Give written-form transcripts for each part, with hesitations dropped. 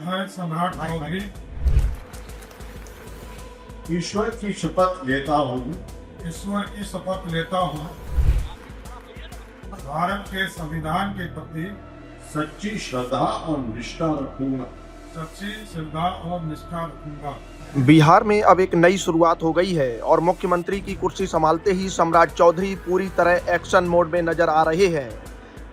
मैं सम्राट चौधरी ईश्वर की शपथ लेता हूँ ईश्वर की शपथ लेता हूँ भारत के संविधान के प्रति सच्ची श्रद्धा और निष्ठा रखूंगा। सच्ची श्रद्धा और निष्ठा रखूंगा। बिहार में अब एक नई शुरुआत हो गई है और मुख्यमंत्री की कुर्सी संभालते ही सम्राट चौधरी पूरी तरह एक्शन मोड में नजर आ रहे हैं।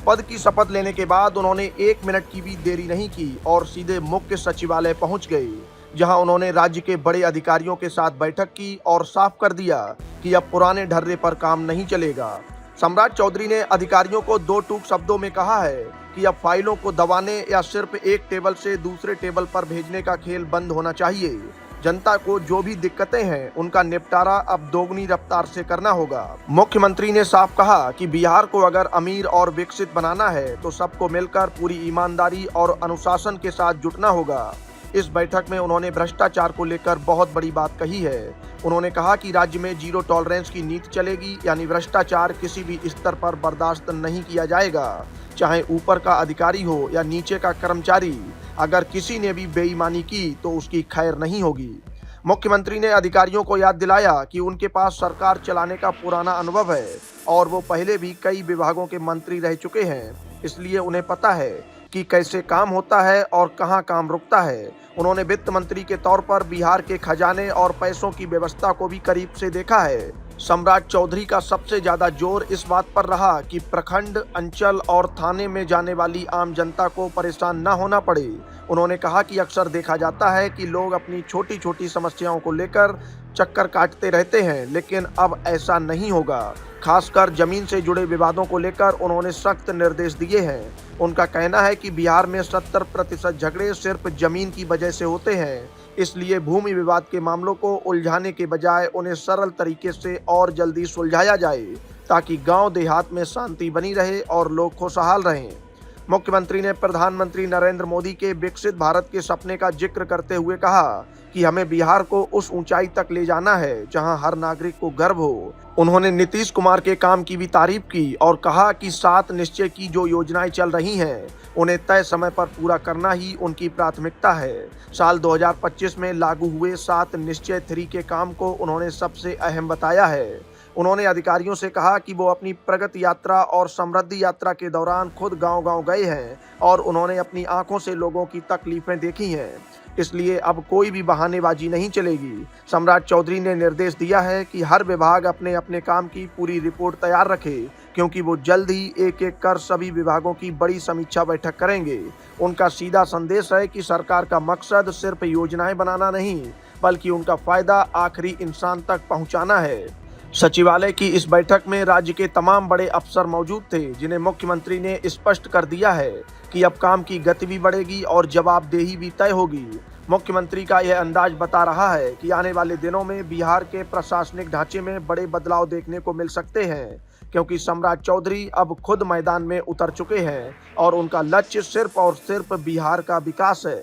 पद की शपथ लेने के बाद उन्होंने 1 मिनट की भी देरी नहीं की और सीधे मुख्य सचिवालय पहुंच गए, जहां उन्होंने राज्य के बड़े अधिकारियों के साथ बैठक की और साफ कर दिया कि अब पुराने ढर्रे पर काम नहीं चलेगा। सम्राट चौधरी ने अधिकारियों को 2 टूक शब्दों में कहा है कि अब फाइलों को दबाने या सिर्फ एक टेबल से दूसरे टेबल पर भेजने का खेल बंद होना चाहिए। जनता को जो भी दिक्कतें हैं उनका निपटारा अब दोगुनी रफ्तार से करना होगा। मुख्यमंत्री ने साफ कहा कि बिहार को अगर अमीर और विकसित बनाना है तो सबको मिलकर पूरी ईमानदारी और अनुशासन के साथ जुटना होगा। इस बैठक में उन्होंने भ्रष्टाचार को लेकर बहुत बड़ी बात कही है। उन्होंने कहा कि राज्य में जीरो टॉलरेंस की नीति चलेगी, यानी भ्रष्टाचार किसी भी स्तर पर बर्दाश्त नहीं किया जाएगा, चाहे ऊपर का अधिकारी हो या नीचे का कर्मचारी। अगर किसी ने भी बेईमानी की तो उसकी खैर नहीं होगी। मुख्यमंत्री ने अधिकारियों को याद दिलाया कि उनके पास सरकार चलाने का पुराना अनुभव है और वो पहले भी कई विभागों के मंत्री रह चुके हैं, इसलिए उन्हें पता है कि कैसे काम होता है और कहां काम रुकता है। उन्होंने वित्त मंत्री के तौर पर बिहार के खजाने और पैसों की व्यवस्था को भी करीब से देखा है। सम्राट चौधरी का सबसे ज्यादा जोर इस बात पर रहा कि प्रखंड, अंचल और थाने में जाने वाली आम जनता को परेशान न होना पड़े। उन्होंने कहा कि अक्सर देखा जाता है कि लोग अपनी छोटी छोटी समस्याओं को लेकर चक्कर काटते रहते हैं, लेकिन अब ऐसा नहीं होगा। खासकर जमीन से जुड़े विवादों को लेकर उन्होंने सख्त निर्देश दिए हैं। उनका कहना है कि बिहार में 70% झगड़े सिर्फ जमीन की वजह से होते हैं, इसलिए भूमि विवाद के मामलों को उलझाने के बजाय उन्हें सरल तरीके से और जल्दी सुलझाया जाए, ताकि गांव देहात में शांति बनी रहे और लोग खुशहाल रहें। मुख्यमंत्री ने प्रधानमंत्री नरेंद्र मोदी के विकसित भारत के सपने का जिक्र करते हुए कहा कि हमें बिहार को उस ऊंचाई तक ले जाना है जहां हर नागरिक को गर्व हो। उन्होंने नीतीश कुमार के काम की भी तारीफ की और कहा कि 7 निश्चय की जो योजनाएं चल रही हैं उन्हें तय समय पर पूरा करना ही उनकी प्राथमिकता है। साल 2025 में लागू हुए 7 निश्चय 3 के काम को उन्होंने सबसे अहम बताया है। उन्होंने अधिकारियों से कहा कि वो अपनी प्रगति यात्रा और समृद्धि यात्रा के दौरान खुद गांव-गांव गए हैं और उन्होंने अपनी आंखों से लोगों की तकलीफें देखी हैं, इसलिए अब कोई भी बहानेबाजी नहीं चलेगी। सम्राट चौधरी ने निर्देश दिया है कि हर विभाग अपने अपने काम की पूरी रिपोर्ट तैयार रखे, क्योंकि वो जल्द ही एक एक कर सभी विभागों की बड़ी समीक्षा बैठक करेंगे। उनका सीधा संदेश है कि सरकार का मकसद सिर्फ योजनाएं बनाना नहीं, बल्कि उनका फायदा आखिरी इंसान तक पहुंचाना है। सचिवालय की इस बैठक में राज्य के तमाम बड़े अफसर मौजूद थे, जिन्हें मुख्यमंत्री ने स्पष्ट कर दिया है कि अब काम की गति भी बढ़ेगी और जवाबदेही भी तय होगी। मुख्यमंत्री का यह अंदाज बता रहा है कि आने वाले दिनों में बिहार के प्रशासनिक ढांचे में बड़े बदलाव देखने को मिल सकते हैं, क्योंकि सम्राट चौधरी अब खुद मैदान में उतर चुके हैं और उनका लक्ष्य सिर्फ और सिर्फ बिहार का विकास है।